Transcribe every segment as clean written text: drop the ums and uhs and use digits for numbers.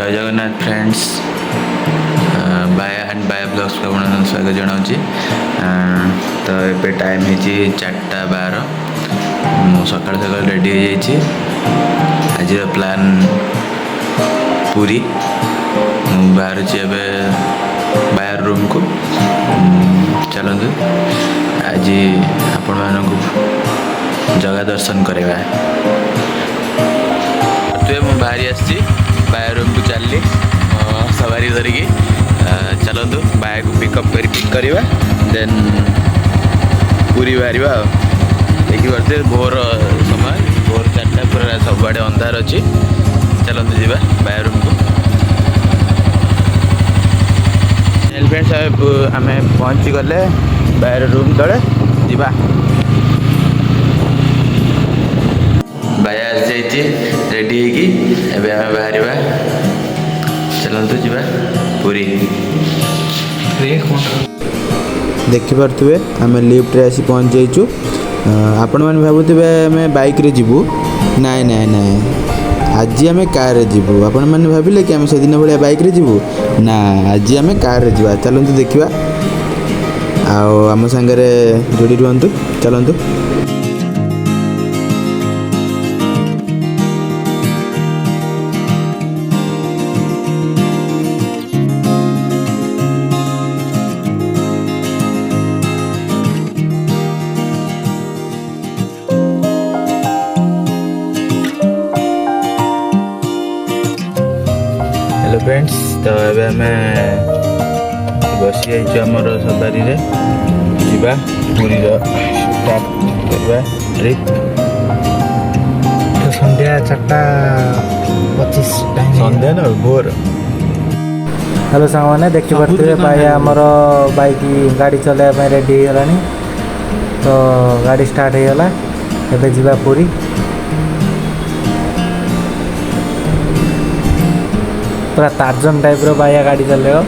जय Jagannath friends bye and bye blogs को आपको स्वागत जनाऊँगी। तो ये टाइम है 4:12 मु सकाल सकाल रेडी हो जाइए। आज प्लान पूरी बाहर बाहर रूम को चलते आज आपण मानू जगह दर्शन करवा। तो मुझे बाहरी आसी बाहर रूम को चलली सवारी धरिकी चलतु बाय को पिकअप कर पिक करवा देन पूरी बाहर देखिए भोर समय भोर 4टा पूरा सबुआड़े अंधार अच्छी। चलतु जी बाय रूम को फ्रेंड्स आम पहुँची गले बाहर रूम तले जा बाया आसी रेडी होगी बाहर चलतु जी पूरी। देखिपे आम लिफ्ट आसी पहुँच जाइचु। आपण मैंने भावुवे आम बाइक रे जीवु नाई नाई नाई आज आम कार रे जीवु। आपण मैंने भाविले कि आम से दिन भाया बाइक रे जीवु ना आज आम कार रे जीवा। चलतु देखिबा आम सांगरे जोड़ी रुहतु चलतु। हेलो फ्रेंड्स तो ये आम बसी जामर सवारी जा पूरी स्टार्ट करवा ट्रिप। तो संध्या 4:25 संध्या ना भोर। हेलो सांग मैंने देखिपे भाई आमर बाइक गाड़ी चलाइबा रेडी होगा। तो गाड़ी स्टार्ट होगा एबे जीवा पूरी। पूरा टार्जन टाइप रो बाया गाड़ी चलेगा।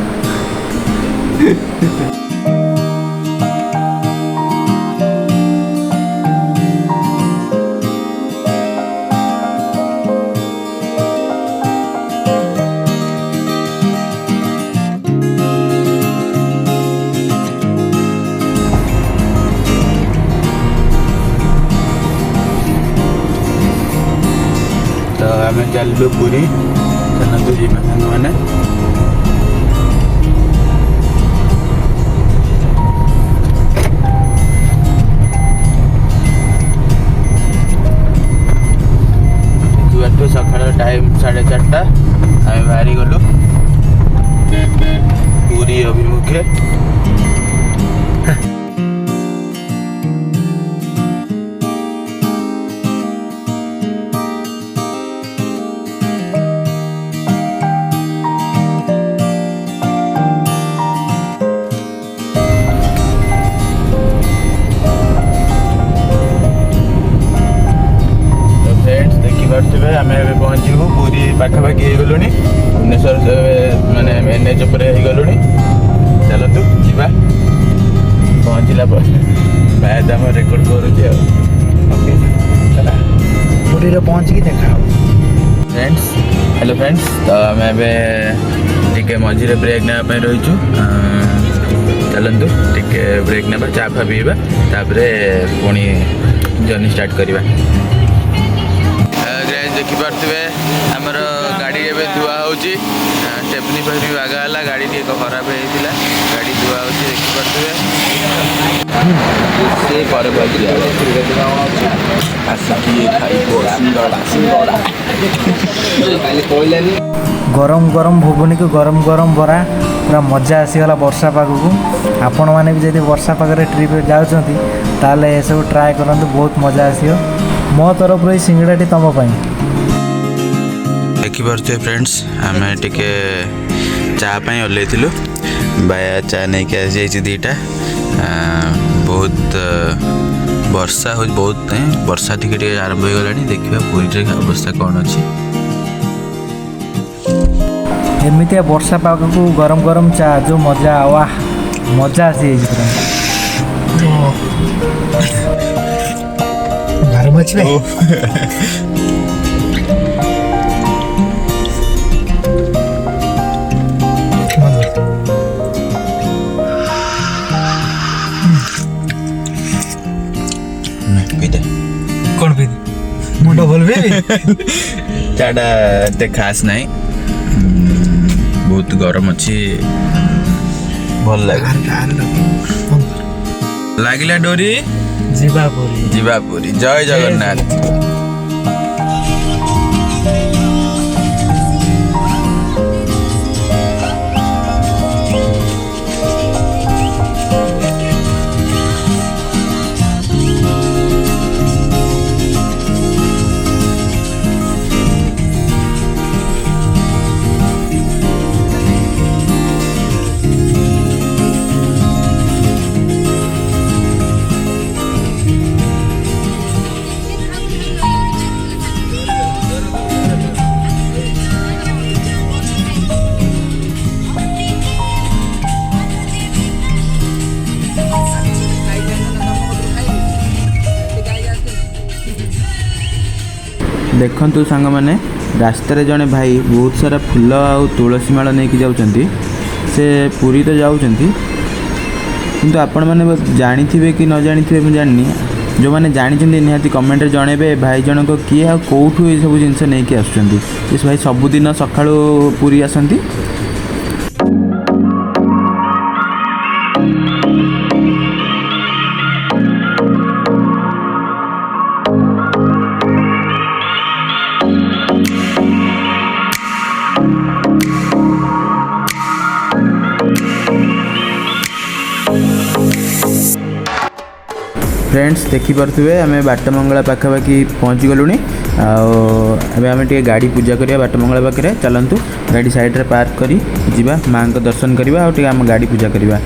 तो आम चलू पूरी चलतु जी सांग मैंने सकाल टाइम 4:30 आम बाहरी गलु पूरी अभिमुखे। आम पहुँचू पूरी पाखापाखि हो गलु भुवनेश्वर माने एनएच उपर हो गलु। चलतु जा पहुँचला बाद आम रेकर्ड करुचे पूरी पहुँच की देखा फ्रेंड्स। हेलो फ्रेंड्स तो आम टे मझे ब्रेक नापी रहीचु। चलतु टे ब्रेक ना चा फा पीवा तापर पुणी जर्नी स्टार्ट करवा। देखिपे आमर गाड़ी एवं धुआ हो स्टेपनी फेपनी बागा है गाड़ी टी खराब होता गाड़ी धुआ हो देखिपे गरम गरम भुवनी को गरम गरम बरा पूरा मजा आसीगला वर्षा पाग को। आपण मैंने भी जब वर्षा पागे ट्रिप जाऊँगी ताले ये सब ट्राए करूँ बहुत मजा आसो। मो तरफ रही सिंगड़ाटी तुम देखिपे फ्रेंड्स आम टे चापाई ओल्लू बाया चा नहीं आसी दीटा बहुत वर्षा हो बहुत वर्षा टे आरंभ हो गला। देखा पूरी अवस्था कौन अच्छी एमती वर्षा पाग को गरम गरम चा जो मजा वाह मजा आसी ଚାଟା ଏତେ ଖାସ୍ ନାହିଁ, ବହୁତ ଗରମ ଅଛି, ଭଲ ଲାଗେ। ଲାଗିଲା ଡୋରି ଯିବା ପୁରୀ। ଯିବା ପୁରୀ। ଜୟ ଜଗନ୍ନାଥ। ଦେଖନ୍ତୁ ସାଙ୍ଗମାନେ, ରାସ୍ତାରେ ଜଣେ ଭାଇ ବହୁତ ସାରା ଫୁଲ ଆଉ ତୁଳସୀ ମାଳ ନେଇକି ଯାଉଛନ୍ତି। ସେ ପୁରୀ ତ ଯାଉଛନ୍ତି, କିନ୍ତୁ ଆପଣମାନେ ଜାଣିଥିବେ କି ନ ଜାଣିଥିବେ ମୁଁ ଜାଣିନି। ଯେଉଁମାନେ ଜାଣିଛନ୍ତି ନିହାତି କମେଣ୍ଟରେ ଜଣେଇବେ ଭାଇ ଜଣକ କିଏ ଆଉ କେଉଁଠୁ ଏସବୁ ଜିନିଷ ନେଇକି ଆସୁଛନ୍ତି। ଏ ଭାଇ ସବୁଦିନ ସକାଳୁ ପୁରୀ ଆସନ୍ତି। फ्रेंड्स देखिपे आम बाटमंगला पाखापाखि पहुँची गलुणी। आम टे गाड़ी पूजा करिया बाटमंगला पाखे। चलतु गाड़ी साइड रे पार्क करी जिबा माँ को दर्शन करवा और आम गाड़ी पूजा करवा।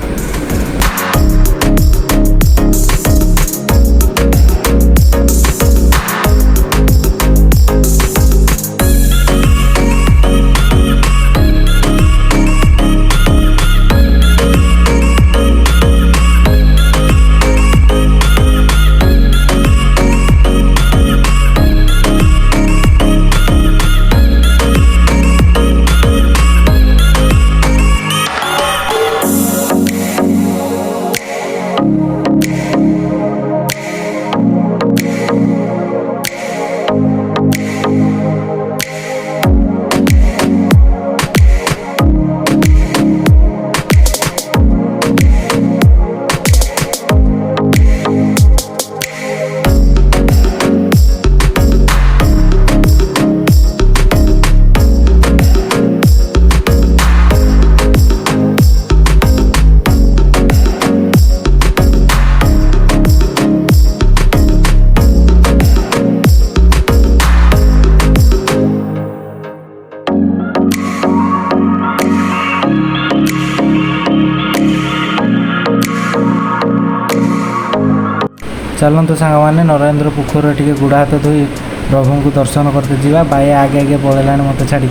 चलतु सांग मैंने नरेंद्र पोखर टे गुड़ हाथ धोई प्रभु को दर्शन करते जावा। बाय आगे आगे पड़ेगा मत छाड़ी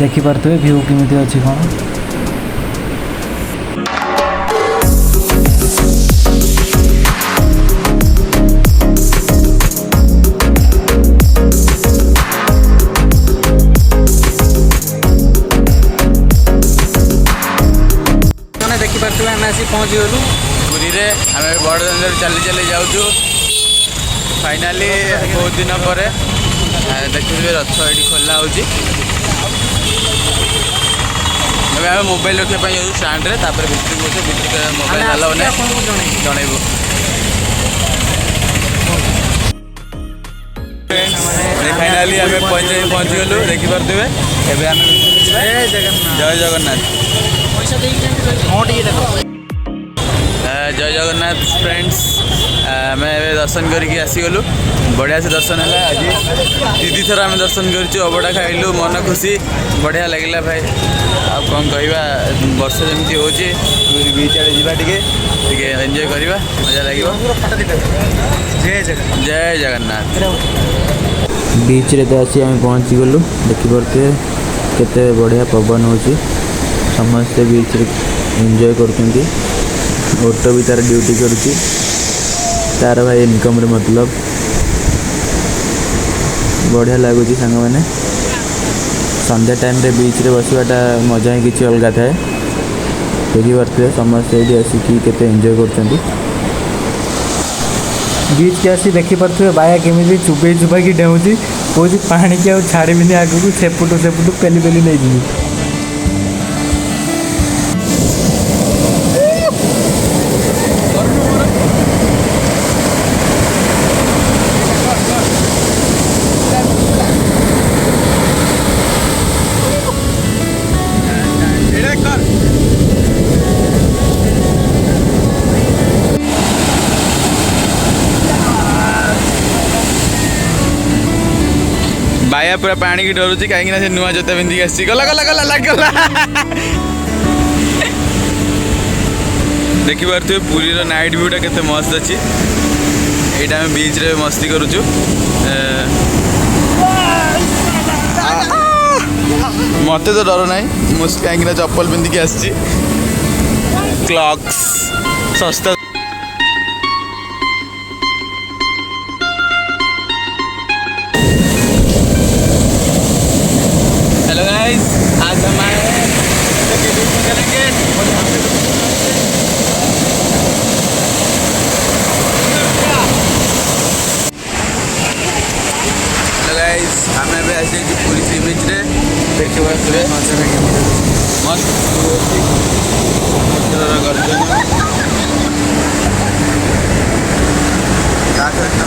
देखिपे भ्यू केमी अच्छी कौन। देखिपे आम आसी पहुँची गलु पुरी रे। आम बड़ दान चली चली जाऊँ। फाइनाली बहुत दिन पर देखिए रथ ये खोला हो। आम मोबाइल रखा जाऊँ स्टाण्ड रे। भितर मोबाइल अलाउ ना जनइबू। फाइनाली आम पहुँची गलु। देखिपे जय जगन्नाथ। जय जगन्नाथ फ्रेंड्स। आम दर्शन करके आसीगलु। बढ़िया से दर्शन है। आज दीदी थर आम दर्शन कर अबड़ा खाइलु। मन खुशी बढ़िया लगे भाई। आ कौन कहवा वर्ष जमी हो बीच आड़े जावा टे एंजॉय करवा मजा लगे। जय जगन्नाथ। बीच रे तो आसी आम पहुँची गलु। देखिपे केते बढ़िया पवन हो। समस्ते बीच रे एंजॉय कर। ऑटो भी तार ड्यूटी करुच्ची तार भाई इनकम रे मतलब बढ़िया लगुच। सांग मैंने संध्या टाइम रे बीच रे बसवाटा मजा ही किसी अलग थाए। देखिपे समस्ते ये आसिकी केते एंजॉय कर। बीच के आसी देखिपे बाया केमी चुबई चुबाई डेऊँगी କହୁଛି ପାଣିକି ଆଉ ଛାଡ଼ିବିନି ଆଗକୁ ସେପଟୁ ପେଲି ନେଇଯିବି। बाया पूरा पानी की डरुची कहीं से नुआ जोता पिंधिक आसी गला गला गला लागला देखि पारे पुरी नाइट व्यूटा केते मस्त अच्छी यहाँ आम बीच रे मस्ती करुचु मत तो डर ना मुझे कहीं चप्पल पिंधिक आसी क्लॉक्स सस्ता। हेलो गाइस, आज हम आए हैं करेंगे। हेलो गाइस, हमें भी ऐसे ही पूरी सी बीच रे देखिए मस्त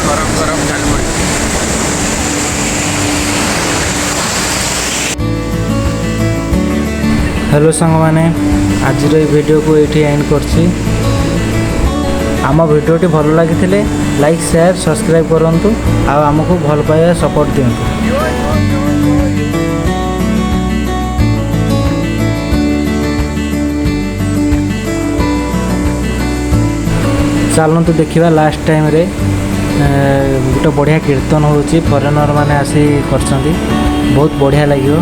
गरम गरम झालमुड़ी। हेलो सांग मैंने आज वीडियो को ये एंड करछि। आम वीडियोटी भल लगी लाइक शेयर सब्सक्राइब करूँ आमको भल पाइबा सपोर्ट दिंतु। चलतु देखा लास्ट टाइम रे गोटे बढ़िया कीर्तन होची फरेनर माने आसी कर बहुत बढ़िया लगे।